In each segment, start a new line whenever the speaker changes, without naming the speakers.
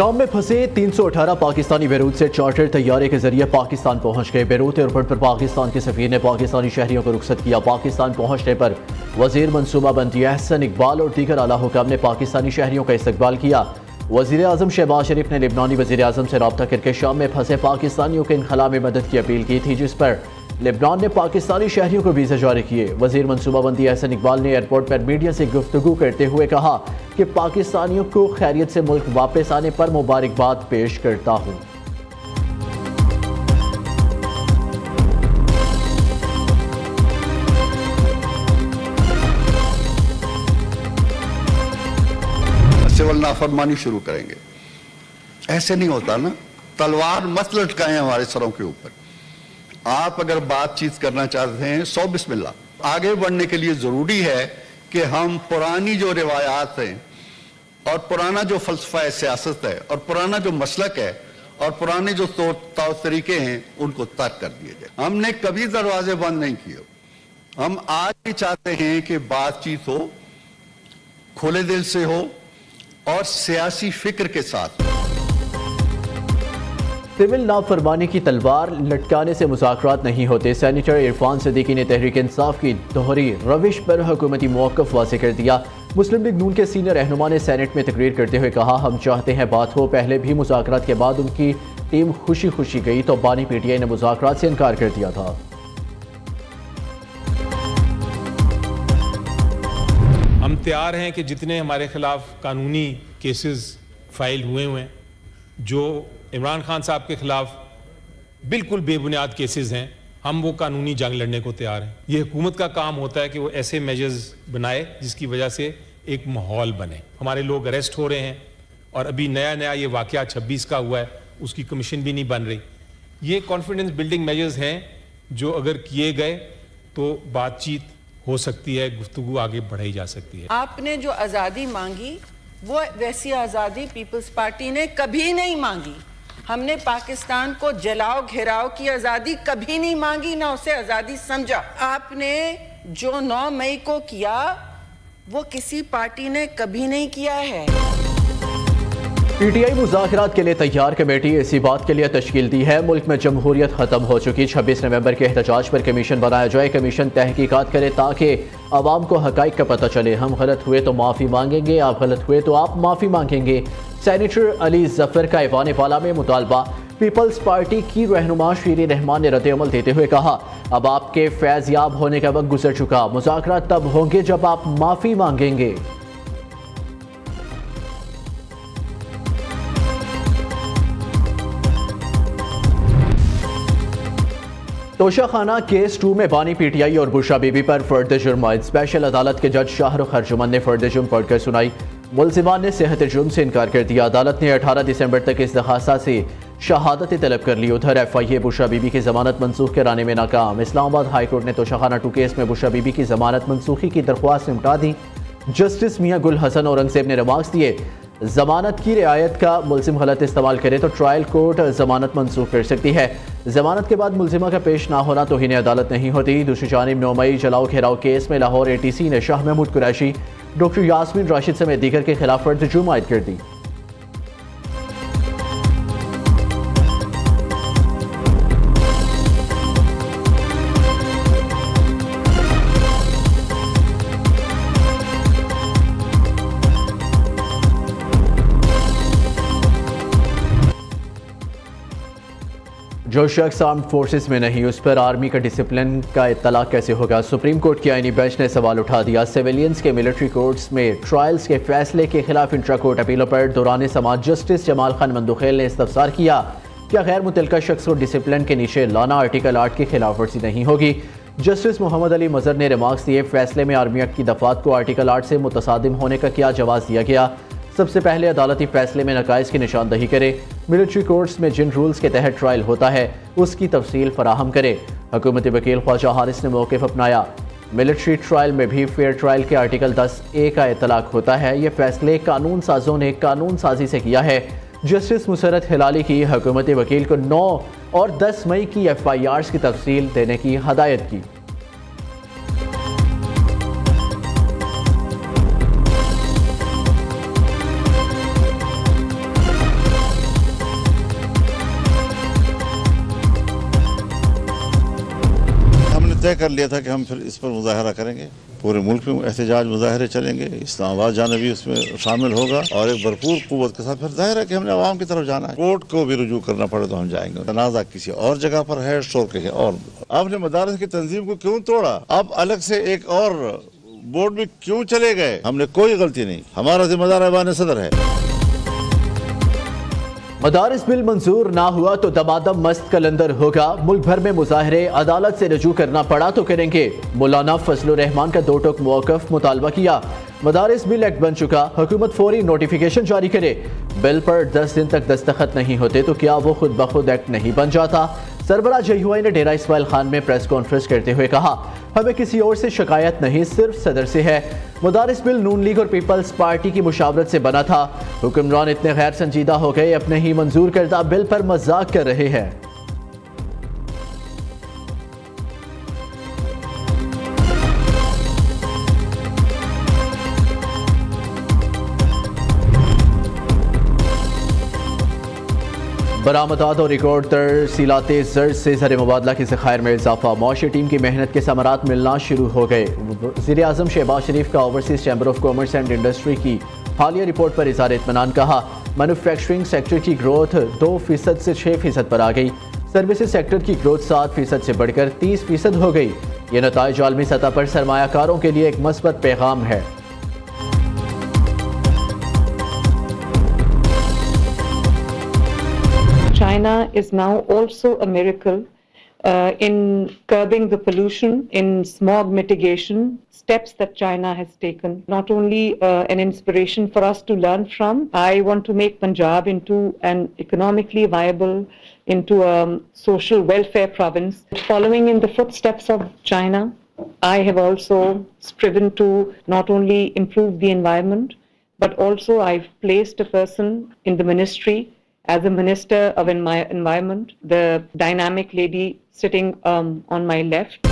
शाम में फंसे 318 पाकिस्तानी बेरूत से चार्टर तैयारे के जरिए पाकिस्तान पहुंच गए। बेरूत एयरपोर्ट पर पाकिस्तान के सफीर ने पाकिस्तानी शहरियों को रुखसत किया। पाकिस्तान पहुंचने पर वजीर मनसूबाबंदी एहसन इकबाल और दीगर आला हुकाम ने पाकिस्तानी शहरियों का इस्तकबाल किया। वजीर आजम शहबाज शरीफ ने लिबनानी वजीर आजम से रब्ता करके शाम में फंसे पाकिस्तानियों के इनखला में मदद की अपील की थी, जिस पर लिबनान ने पाकिस्तानी शहरियों को वीज़ा जारी किए। वजीर मनसूबाबंदी एहसन इकबाल ने एयरपोर्ट पर मीडिया से गुफ्तगू करते हुए कहा कि पाकिस्तानियों को खैरियत से मुल्क वापस आने पर मुबारकबाद पेश करता हूँ।
सिविल नाफरमानी शुरू करेंगे, ऐसे नहीं होता ना। तलवार मत लटकाएं हमारे सरों के ऊपर। आप अगर बातचीत करना चाहते हैं सो बिस्मिल्लाह। आगे बढ़ने के लिए जरूरी है कि हम पुरानी जो रिवायात हैं और पुराना जो फलसफा सियासत है और पुराना जो मसलक है और पुराने जो तौर तरीके हैं उनको तर्क कर दिए जाए। हमने कभी दरवाजे बंद नहीं किए। हम आज भी चाहते हैं कि बातचीत हो, खुले दिल से हो और सियासी फिक्र के साथ।
सिविल नाफरमानी की तलवार लटकाने से मुज़ाकरात नहीं होते। सेनेटर इरफान सिद्दीकी ने तहरीक इंसाफ की दोहरी रविश पर हुकूमती मौक़िफ़ वाज़ेह कर दिया। मुस्लिम लीग नून के सीनियर रहनुमा ने सेनेट में तकरीर करते हुए कहा, हम चाहते हैं बात हो। पहले भी मुज़ाकरात के बाद उनकी टीम खुशी खुशी गई तो बानी PTI ने मुज़ाकरात से इनकार कर दिया था।
हम तैयार हैं कि जितने हमारे खिलाफ कानूनी केसेस फाइल हुए हैं, जो इमरान खान साहब के खिलाफ बिल्कुल बेबुनियाद केसेस हैं, हम वो कानूनी जंग लड़ने को तैयार हैं। ये हुकूमत का काम होता है कि वो ऐसे मेजर्स बनाए जिसकी वजह से एक माहौल बने। हमारे लोग अरेस्ट हो रहे हैं और अभी नया ये वाकया 26 का हुआ है, उसकी कमीशन भी नहीं बन रही। ये कॉन्फिडेंस बिल्डिंग मेजर्स हैं जो अगर किए गए तो बातचीत हो सकती है, गुफ्तगू आगे बढ़ाई जा सकती है।
आपने जो आज़ादी मांगी वो वैसी आज़ादी पीपल्स पार्टी ने कभी नहीं मांगी। हमने पाकिस्तान को जलाओ घेराव की आज़ादी कभी नहीं मांगी, ना उसे आज़ादी समझा। आपने जो 9 मई को किया वो किसी पार्टी ने कभी नहीं किया है।
PTI मुज़ाकरात के लिए तैयार कमेटी इसी बात के लिए तश्कील दी है। मुल्क में जमहूरियत ख़त्म हो चुकी। 26 नवंबर के एहतजाज पर कमीशन बनाया जाए। कमीशन तहकीकात करे ताकि आवाम को हक़ाइक़ का पता चले। हम गलत हुए तो माफ़ी मांगेंगे, आप गलत हुए तो आप माफ़ी मांगेंगे। सेनेटर अली जफर का ऐवान बाला में मुतालबा। पीपल्स पार्टी की रहनुमा शीरीन रहमान ने रद्द-ए-अमल देते हुए कहा, अब आपके फैज़ याब होने का वक्त गुजर चुका। मुज़ाकरात तब होंगे जब आप माफ़ी मांगेंगे। तोशाखाना केस 2 में बानी PTI और बुशरा बीबी पर फर्द जुर्म आयद। स्पेशल अदालत के जज शाहरुख अर्जुमन ने फर्द जुर्म पढ़कर सुनाई। मुल्जिमान ने सेहत जुर्म से इनकार कर दिया। अदालत ने 18 दिसंबर तक इस दरख्वास्त से शहादत तलब कर ली। उधर FIA बुशरा बीबी की जमानत मनसूख कराने में नाकाम। इस्लामाबाद हाई कोर्ट ने तोशाखाना 2 केस में बुशरा बीबी की जमानत मनसूखी की दरख्वास्त निपटा दी। जस्टिस मियां गुल हसन औरंगजेब ने रिमार्क्स दिए, जमानत की रियायत का मुल्जिम गलत इस्तेमाल करे तो ट्रायल कोर्ट जमानत मनसूख कर सकती है। जमानत के बाद मुल्जिमा का पेश ना होना तो इन्हें अदालत नहीं होती। दूसरी जानिब 9 मई जलाओ घेराव केस में लाहौर ATC ने शाह महमूद कुरैशी, डॉक्टर यास्मीन राशिद समेत दीगर के खिलाफ फर्द जुर्म आयद कर दी। जो शख्स आर्म्ड फोर्सेस में नहीं उस पर आर्मी का डिसिप्लिन का इत्तला कैसे होगा? सुप्रीम कोर्ट की आईनी बेंच ने सवाल उठा दिया। सिविलियंस के मिलिट्री कोर्ट्स में ट्रायल्स के फैसले के खिलाफ इंट्रा कोर्ट अपीलों पर दौरान समाअत जस्टिस जमाल खान मंदुखेल ने इस्तफसार किया, क्या गैर मुतल्लिका शख्स को डिसिप्लिन के नीचे लाना आर्टिकल 8 की खिलाफ वर्जी नहीं होगी? जस्टिस मोहम्मद अली मजहर ने रिमार्क्स दिए, फैसले में आर्मी एक्ट की दफात को आर्टिकल 8 से मुतसादिम होने का क्या जवाब दिया गया? सबसे पहले अदालती फैसले में नकाइज की निशानदही करे। मिलिट्री कोर्ट्स में जिन रूल्स के तहत ट्रायल होता है उसकी तफसील फराहम करे। हुकूमती वकील ख्वाजा हारिस ने मौक़िफ़ अपनाया, मिलिट्री ट्रायल में भी फेयर ट्रायल के आर्टिकल 10A का इतलाक होता है। ये फैसले कानून साजों ने कानून साजी से किया है। जस्टिस मुसरत हिलाली की हुकूमती वकील को 9 और 10 मई की FIRs की तफसील देने की हदायत की।
तय कर लिया था कि हम फिर इस पर मुजाहरा करेंगे, पूरे मुल्क में एहतजाज मुजाहरे चलेंगे, इस्लामाबाद जाना भी उसमें शामिल होगा और एक भरपूर कुव्वत के साथ फिर जाहिर है कि हमने आवाम की तरफ जाना है। कोर्ट को भी रुजू करना पड़े तो हम जाएंगे। तनाज़ा किसी और जगह पर है, शोर कहीं और। आपने मदारस की तंजीम को क्यों तोड़ा? आप अलग से एक और बोर्ड में क्यों चले गए? हमने कोई गलती नहीं, हमारा जिम्मेदार ऐवान सदर है।
मदारिस बिल मंजूर ना हुआ तो दमादम मस्त कलंदर होगा। मुल्क भर में मुजाहरे, अदालत से रजू करना पड़ा तो करेंगे। मौलाना फजलुर रहमान का 2 टोक मौक़िफ़ मुतालबा किया। मदारिस बिल एक्ट बन चुका, हुकूमत फौरी नोटिफिकेशन जारी करे। बिल पर 10 दिन तक दस्तखत नहीं होते तो क्या वो खुद ब खुद एक्ट नहीं बन जाता? सरबराह JUI ने डेरा इस्माइल खान में प्रेस कॉन्फ्रेंस करते हुए कहा, हमें किसी और से शिकायत नहीं, सिर्फ सदर से है। मदारिस बिल नून लीग और पीपल्स पार्टी की मुशावरत से बना था। हुक्मरान इतने गैर संजीदा हो गए, अपने ही मंजूर करदा बिल पर मजाक कर रहे हैं। बरामदात और रिकॉर्ड तरसीलात ज़र से ज़र मुबादला के ज़खायर में इजाफा। मौशी टीम की मेहनत के समरात मिलना शुरू हो गए। वज़ीर आज़म शहबाज शरीफ का overseas chamber of commerce and industry की हालिया रिपोर्ट पर इज़हार इत्मीनान। कहा, मैन्युफैक्चरिंग सेक्टर की ग्रोथ 2% से 6% पर आ गई। सर्विसेज सेक्टर की ग्रोथ 7% से बढ़कर 30% हो गई। ये नताइज आलमी सतह पर सरमायाकारों के लिए एक मस्बत पैगाम है।
China is now also a miracle in curbing the pollution, in smog mitigation, steps that China has taken. Not only an inspiration for us to learn from, I want to make Punjab into an economically viable, into a social welfare province. Following in the footsteps of China, I have also striven to not only improve the environment, but also I've placed a person in the ministry as a Minister of Environment, the dynamic lady sitting on my left.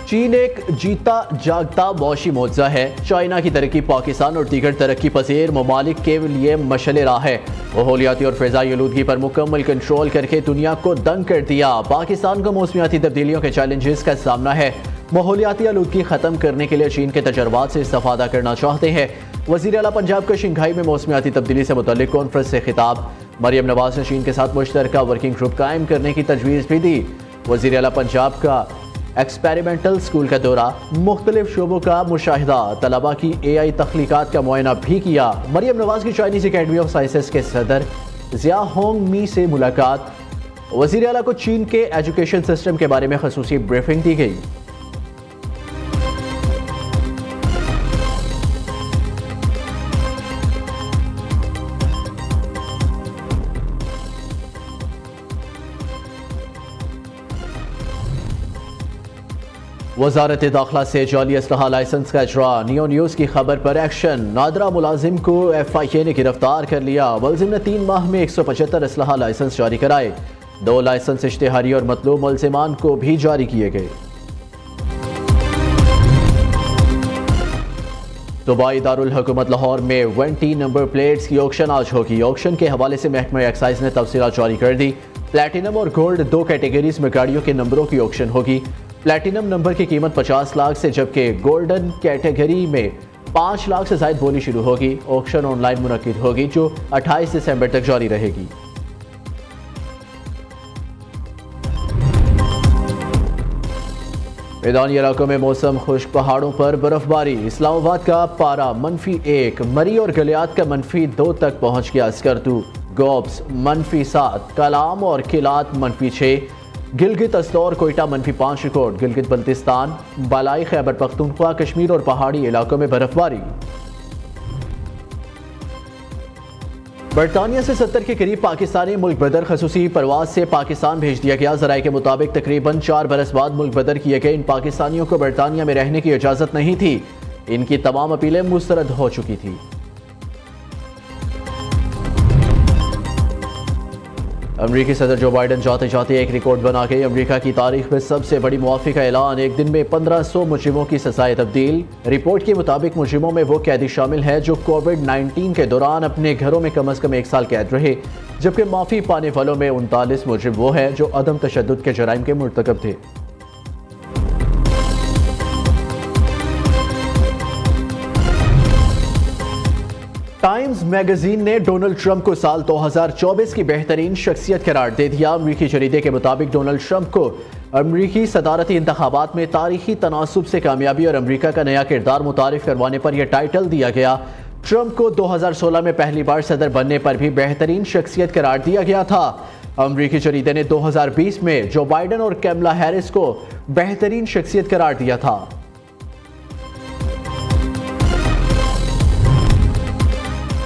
चीन एक जीता जागता मौशी मोज़ा है। China की तरक्की पाकिस्तान और दीगर तरक्की पजीर ममालिक के लिए मशले राह है। माहौलियाती और फ़िज़ाई आलूदगी पर मुकम्मल कंट्रोल करके दुनिया को दंग कर दिया। पाकिस्तान को मौसमियाती तब्दीलियों के चैलेंजेस का सामना है। माहौलियाती आलूदगी ख़त्म करने के लिए चीन के तजर्बात से इस्तेफ़ादा करना चाहते हैं। वज़ीर आला पंजाब का शंघाई में मौसमियाती तब्दीली से मुतल्लिक़ कॉन्फ्रेंस से खिताब। मरियम नवाज ने चीन के साथ मुश्तरका वर्किंग ग्रुप कायम करने की तजवीज़ भी दी। वज़ीर आला पंजाब का एक्सपेरिमेंटल स्कूल का दौरा, मुख्तलिफ शोबों का मुशाहिदा, तलबा की AI तख्लीकात का मुआयना भी किया। मरियम नवाज की चाइनीज़ अकेडमी ऑफ साइंसेस के सदर ज़िया होंग मी से मुलाकात। वज़ीर आला को चीन के एजुकेशन सिस्टम के बारे में ख़ुसूसी ब्रीफिंग दी गई। वज़ारत दाखिला से जाली असलहा लाइसेंस का इजरा। नियो न्यूज़ की खबर पर एक्शन। नादरा मुलाजिम को FIA ने गिरफ्तार कर लिया। मुलजिम ने 3 माह में 175 असलहा लाइसेंस जारी कराए। 2 लाइसेंस इश्तिहारी और मतलूब मुलजिमान को भी जारी किए गए। दुबई दारुल हुकूमत लाहौर में 20 नंबर प्लेट्स की ऑक्शन आज होगी। ऑक्शन के हवाले से महकमा एक्साइज ने तफसीलात जारी कर दी। प्लेटिनम और गोल्ड 2 कैटेगरीज में गाड़ियों के नंबरों की ऑक्शन होगी। प्लेटिनम नंबर की कीमत 50 लाख से, जबकि गोल्डन कैटेगरी में 5 लाख से ज़ायद बोली शुरू होगी। ऑक्शन ऑनलाइन मुनक्किद होगी जो 28 दिसंबर तक जारी रहेगी। मैदानी इलाकों में मौसम खुश्क, पहाड़ों पर बर्फबारी। इस्लामाबाद का पारा -1, मरी और गलियात का -2 तक पहुंच गया। स्कर्दू, गोब्स -7, कलाम और किलात -6, गिलगित अस्तौर कोयटा -5 रिकॉर्ड। गिलगित बल्तिस्तान, बालाई खैबर पख्तूनख्वा, कश्मीर और पहाड़ी इलाकों में बर्फबारी। बरतानिया से 70 के करीब पाकिस्तानी मुल्क बदर खसूसी परवाज से पाकिस्तान भेज दिया गया। ज़राए के मुताबिक तकरीबन 4 बरस बाद मुल्क बदर किए गए इन पाकिस्तानियों को बरतानिया में रहने की इजाज़त नहीं थी। इनकी तमाम अपीलें मुस्तरद हो चुकी थी। अमरीकी सदर जो बाइडन जाते जाते एक रिकॉर्ड बना गए। अमरीका की तारीख में सबसे बड़ी मुआफ़ी का ऐलान। एक दिन में 1500 मुजरिमों की सज़ाए तब्दील। रिपोर्ट के मुताबिक मुजरिमों में वो कैदी शामिल है जो कोविड-19 के दौरान अपने घरों में कम अज़ कम 1 साल कैद रहे, जबकि माफ़ी पाने वालों में 39 मुजरिम वो हैं जो अदम तशद्दुद के जराइम के मुर्तकब थे। टाइम्स मैगजीन ने डोनाल्ड ट्रंप को साल 2024 की बेहतरीन शख्सियत करार दे दिया। अमरीकी जरीदे के मुताबिक डोनाल्ड ट्रंप को अमरीकी सदारती इंतखाबात में तारीखी तनासुब से कामयाबी और अमरीका का नया किरदार मुतारिफ करवाने पर यह टाइटल दिया गया। ट्रंप को 2016 में पहली बार सदर बनने पर भी बेहतरीन शख्सियत करार दिया गया था। अमरीकी जरीदे ने 2020 में जो बाइडन और कैमला हैरिस को बेहतरीन शख्सियत करार दिया था।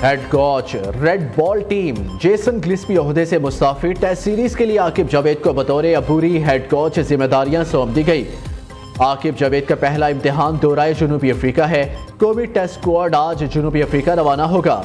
Head coach red ball team Jason गिलस्पी ओहदे से मुस्ताफी। टेस्ट सीरीज के लिए आकिब जावेद को बतौर अबूरी हेड कोच जिम्मेदारियां सौंप दी गई। आकिब जावेद का पहला इम्तिहान दौराए जनूबी अफ्रीका है। कौमी टेस्ट स्क्वाड आज जनूबी अफ्रीका रवाना होगा।